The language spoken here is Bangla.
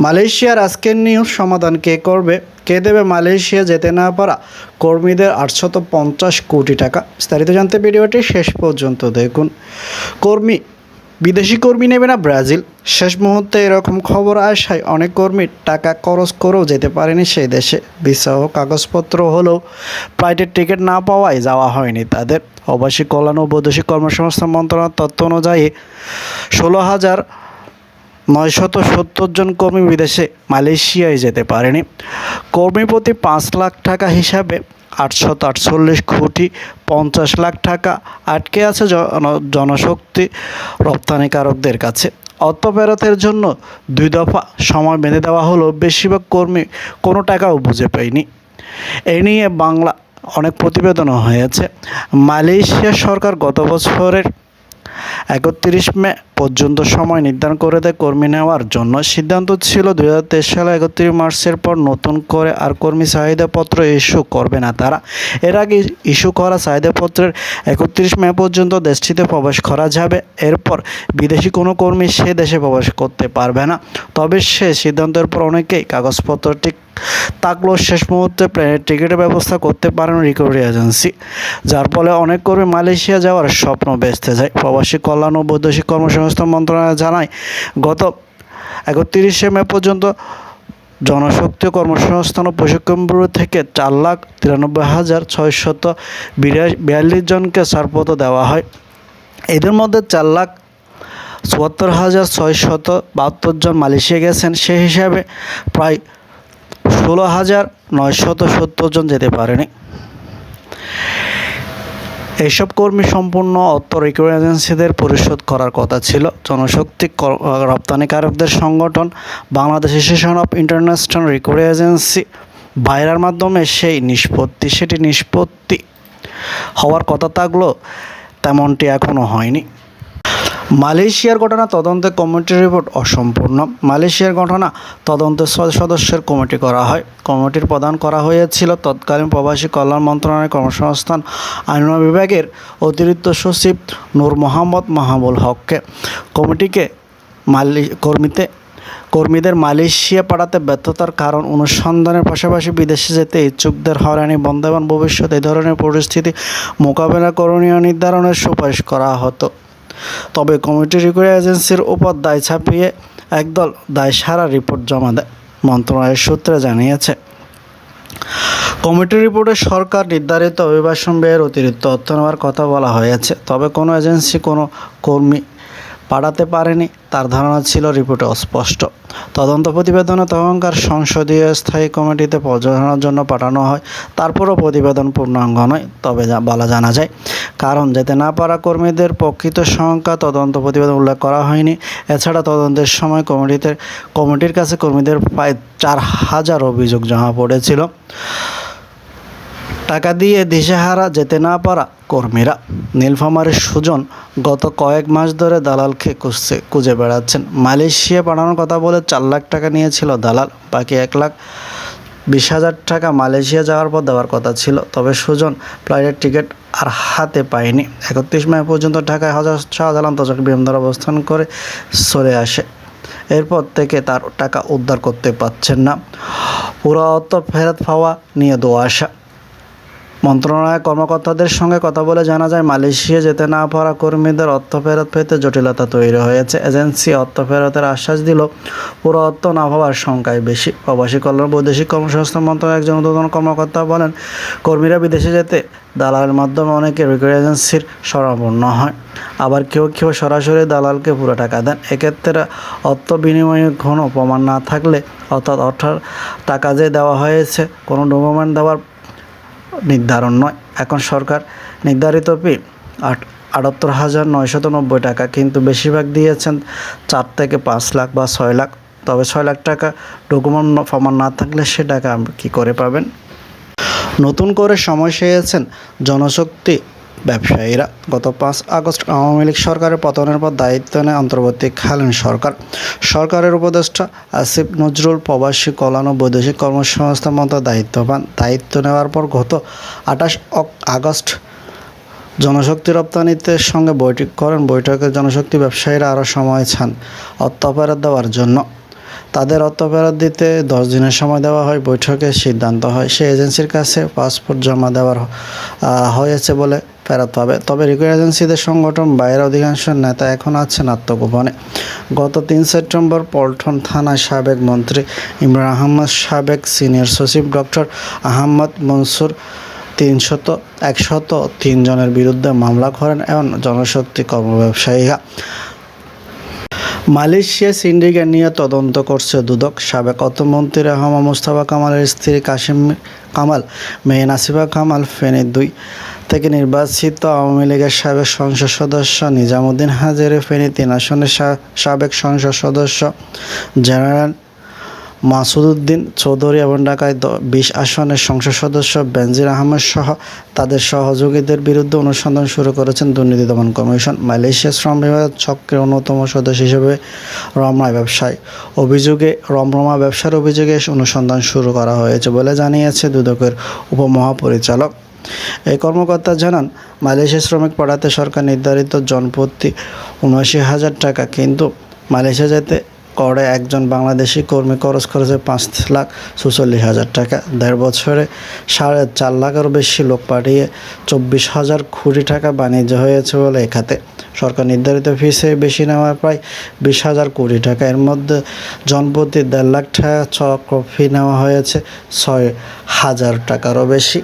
মালয়েশিয়ার আজকের নিউজ সমাধান কে করবে? কে দেবে মালয়েশিয়া যেতে না পারা কর্মীদের 850 কোটি টাকা? বিস্তারিত জানতে ভিডিওটি শেষ পর্যন্ত দেখুন। বিদেশি কর্মী নেবে না ব্রাজিল? শেষ মুহূর্তে এরকম খবর আসায় অনেক কর্মী টাকা খরচ করেও যেতে পারেনি সেই দেশে। ভিসা ও কাগজপত্র হলেও ফ্লাইটের টিকিট না পাওয়ায় যাওয়া হয়নি তাদের। আবাসিক কল্যাণ ও বৈদেশিক কর্মসংস্থান মন্ত্রণালয়ের তথ্য অনুযায়ী 16,970 জন কর্মী বিদেশে মালয়েশিয়ায় যেতে পারেনি। কর্মী প্রতি 5 লাখ টাকা হিসাবে 848 কোটি 50 লাখ টাকা আটকে আছে জনশক্তি রপ্তানিকারকদের কাছে। অর্থ ফেরতের জন্য 2 দফা সময় বেঁধে দেওয়া হলেও বেশিরভাগ কর্মী কোনো টাকাও বুঝে পায়নি। এ নিয়ে বাংলা অনেক প্রতিবেদনও হয়েছে। মালয়েশিয়া সরকার গত বছরের 31 মে পর্যন্ত সময় নির্ধারণ করে দেয় কর্মী নেওয়ার জন্য। সিদ্ধান্ত ছিল 2023 সালে 31 মার্চের পর নতুন করে আর কর্মী চাহিদাপত্র ইস্যু করবে না তারা। এর আগে ইস্যু করা চাহিদাপত্রের 31 মে পর্যন্ত দেশটিতে প্রবেশ করা যাবে। এরপর বিদেশি কোনো কর্মী সে দেশে প্রবেশ করতে পারবে না। তবে সে সিদ্ধান্তের পর অনেকেই কাগজপত্র ঠিক থাকলেও শেষ মুহূর্তে প্লেনের টিকিটের ব্যবস্থা করতে পারেন রিকভারি এজেন্সি, যার ফলে অনেক কর্মী মালয়েশিয়া যাওয়ার স্বপ্ন ভেস্তে যায়। প্রবাসী কল্যাণ ও বৈদেশিক কর্মসংস্থান মন্ত্রণালয় জানায়, গত 31 মে পর্যন্ত জনশক্তি কর্মসংস্থান ও প্রশিক্ষণ ব্যুরো থেকে 4,93,642 জনকে ছাড়পত্র দেওয়া হয়। এদের মধ্যে 4,74,672 জন মালয়েশিয়া গেছেন। সেই হিসাবে প্রায় 16,970 জন যেতে পারেনি। এইসব কর্মী সম্পূর্ণ অর্থ রিকভারি এজেন্সিদের পরিশোধ করার কথা ছিল। জনশক্তি রপ্তানিকারকদের সংগঠন Bangladesh association of international recovery agency বাইরার মাধ্যমে সেটি নিষ্পত্তি হওয়ার কথা থাকলেও তেমনটি এখনও হয়নি। মালয়েশিয়ার ঘটনা তদন্তে কমিটির রিপোর্ট অসম্পূর্ণ। মালয়েশিয়ার ঘটনা তদন্তে 6 সদস্যের কমিটি করা হয়। কমিটির প্রদান করা হয়েছিল তৎকালীন প্রবাসী কল্যাণ মন্ত্রণালয়ের কর্মসংস্থান আইন বিভাগের অতিরিক্ত সচিব নূর মোহাম্মদ মাহবুবুল হককে। কমিটিকে কর্মীদের মালয়েশিয়া পাঠাতে ব্যর্থতার কারণ অনুসন্ধানের পাশাপাশি বিদেশে যেতে ইচ্ছুকদের হয়রানি বন্ধ এবং ভবিষ্যতে এই ধরনের পরিস্থিতি মোকাবেলা করণীয় নির্ধারণের সুপারিশ করা হতো। তবে কমিটি রিকভারি এজেন্সির উপর দায় চাপিয়ে একদল দায়সারা রিপোর্ট জমা দেয়, মন্ত্রণালয়ের সূত্রে জানিয়েছে। কমিটির রিপোর্টে সরকার নির্ধারিত অভিবাসন ব্যয়ের অতিরিক্ত অর্থ নেওয়ার কথা বলা হয়েছে। তবে কোনো এজেন্সি কোনো কর্মী পাঠাতে পারেনি তার ধারণা ছিল রিপোর্টে অস্পষ্ট। তদন্ত প্রতিবেদনে তখনকার সংসদীয় স্থায়ী কমিটিতে পর্যালোচনার জন্য পাঠানো হয়। তারপরও প্রতিবেদন পূর্ণাঙ্গ নয়। তবে বলা জানা যায়, কারণ যেতে না পারা কর্মীদের প্রকৃত সংখ্যা তদন্ত প্রতিবেদন উল্লেখ করা হয়নি। এছাড়া তদন্তের সময় কমিটির কাছে কর্মীদের প্রায় 4,000 অভিযোগ জমা পড়েছিল। টাকা দিয়ে দিশেহারা যেতে না পারা কর্মীরা। নীলফামারীর সুজন গত কয়েক মাস ধরে দালালকে খুঁজে বেড়াচ্ছেন। মালয়েশিয়া পাঠানোর কথা বলে 4 লাখ টাকা নিয়েছিল দালাল। বাকি 1,20,000 টাকা মালয়েশিয়া যাওয়ার পর দেওয়ার কথা ছিল। তবে সুজন ফ্লাইটের টিকিট আর হাতে পায়নি। 31 মে পর্যন্ত ঢাকায় শাহজালাল আন্তর্জাতিক বিমানবন্দরে অবস্থান করে চলে আসে। এরপর থেকে তার টাকা উদ্ধার করতে পারছেন না। পুরো অর্থ ফেরত পাওয়া নিয়ে দোয়াশা। মন্ত্রণালয়ের কর্মকর্তাদের সঙ্গে কথা বলে জানা যায়, মালয়েশিয়া যেতে না পারা কর্মীদের অর্থ ফেরত পেতে জটিলতা তৈরি হয়েছে। এজেন্সি অর্থ ফেরতের আশ্বাস দিলেও পুরো অর্থ না পাওয়ার সংখ্যাই বেশি। প্রবাসী কল্যাণ বৈদেশিক কর্মসংস্থান মন্ত্রণালয়ের একজন ঊর্ধ্বতন কর্মকর্তা বলেন, কর্মীরা বিদেশে যেতে দালালের মাধ্যমে অনেকে রিকভারি এজেন্সির শরণাপন্ন হয়। আবার কেউ সরাসরি দালালকে পুরো টাকা দেন। এক্ষেত্রে অর্থ বিনিময়ে কোনো প্রমাণ না থাকলে, অর্থাৎ টাকা যে দেওয়া হয়েছে কোনো ডকুমেন্ট দেওয়ার নির্ধারণ নয়। এখন সরকার নির্ধারিত ফি 78,990 টাকা, কিন্তু বেশিরভাগ দিয়েছেন 4 থেকে 5 লাখ বা 6 লাখ। তবে 6 লাখ টাকা ডকুমেন্ট প্রমাণ না থাকলে সে টাকা কী করে পাবেন? নতুন করে সময় চেয়েছেন জনশক্তি ব্যবসায়ীরা। গত 5 আগস্ট আওয়ামী লীগ সরকারের পতনের পর দায়িত্ব নেয় অন্তর্বর্তীকালীন সরকার। সরকারের উপদেষ্টা আসিফ নজরুল প্রবাসী কল্যাণ ও বৈদেশিক কর্মসংস্থান মন্ত্রণালয়ের দায়িত্ব পান। দায়িত্ব নেওয়ার পর গত 28 আগস্ট জনশক্তি রপ্তানিতে সঙ্গে বৈঠক করেন। বৈঠকে জনশক্তি ব্যবসায়ীরা আরও সময় চান অর্থ ফেরত দেওয়ার জন্য। তাদের অর্থ ফেরত দিতে 10 দিনের সময় দেওয়া হয়। বৈঠকে সিদ্ধান্ত হয় সেই এজেন্সির কাছে পাসপোর্ট জমা দেওয়ার হয়েছে বলে ফেরত পাবে। তবে রিকোয়েস্ট এজেন্সিদের সংগঠন বাইরের অধিকাংশ নেতা এখন আছেন আত্মগোপনে। গত 3 সেপ্টেম্বর পল্টন থানায় সাবেক মন্ত্রী ইমরান আহমদ, সাবেক সিনিয়র সচিব ডক্টর আহমদ মনসুর 103 জনের বিরুদ্ধে মামলা করেন এবং জনশক্তি কর্মব্যবসায়ীরা। মালয়েশিয়া সিন্ডিকেট নিয়ে তদন্ত করছে দুদক। সাবেক অর্থমন্ত্রী রহমা মুস্তাফা কামালের স্ত্রী কাশিম কামাল, মেয়ে নাসিবা কামাল, ফেনী 2 থেকে নির্বাচিত আওয়ামী লীগের সাবেক সংসদ সদস্য নিজামুদ্দিন হাজারে, ফেনী 3 আসনের সাবেক সংসদ সদস্য জেনারেল মাসুদ উদ্দিন চৌধুরী এবং ঢাকায় 20 আসনের সংসদ সদস্য বেনজির আহমেদ সহ তাদের সহযোগীদের বিরুদ্ধে অনুসন্ধান শুরু করেছেন দুর্নীতি দমন কমিশন। মালয়েশিয়া শ্রম বিভাগ চক্রের অন্যতম সদস্য হিসেবে রমরমা ব্যবসার অভিযোগে অনুসন্ধান শুরু করা হয়েছে বলে জানিয়েছে দুদকের উপমহাপরিচালক। এই কর্মকর্তা জানান, মালয়েশিয়া শ্রমিক পাঠাতে সরকার নির্ধারিত জনপ্রতি ৭৯,০০০ টাকা, কিন্তু মালয়েশিয়া যেতে করে একজন বাংলাদেশি কর্মী খরচ করেছে ৫,৪৪,০০০ টাকা। ১.৫ বছরে ৪.৫ লাখেরও বেশি লোক পাঠিয়ে ২৪,০০০ কোটি টাকা বাণিজ্য হয়েছে বলে এ খাতে। সরকার নির্ধারিত ফিসে বেশি নেওয়ার প্রায় ২০,০০০ কোটি টাকা। এর মধ্যে জনপ্রতি ১.৫ লাখ টাকা চক্র ফি নেওয়া হয়েছে ৬,০০০ টাকারও বেশি।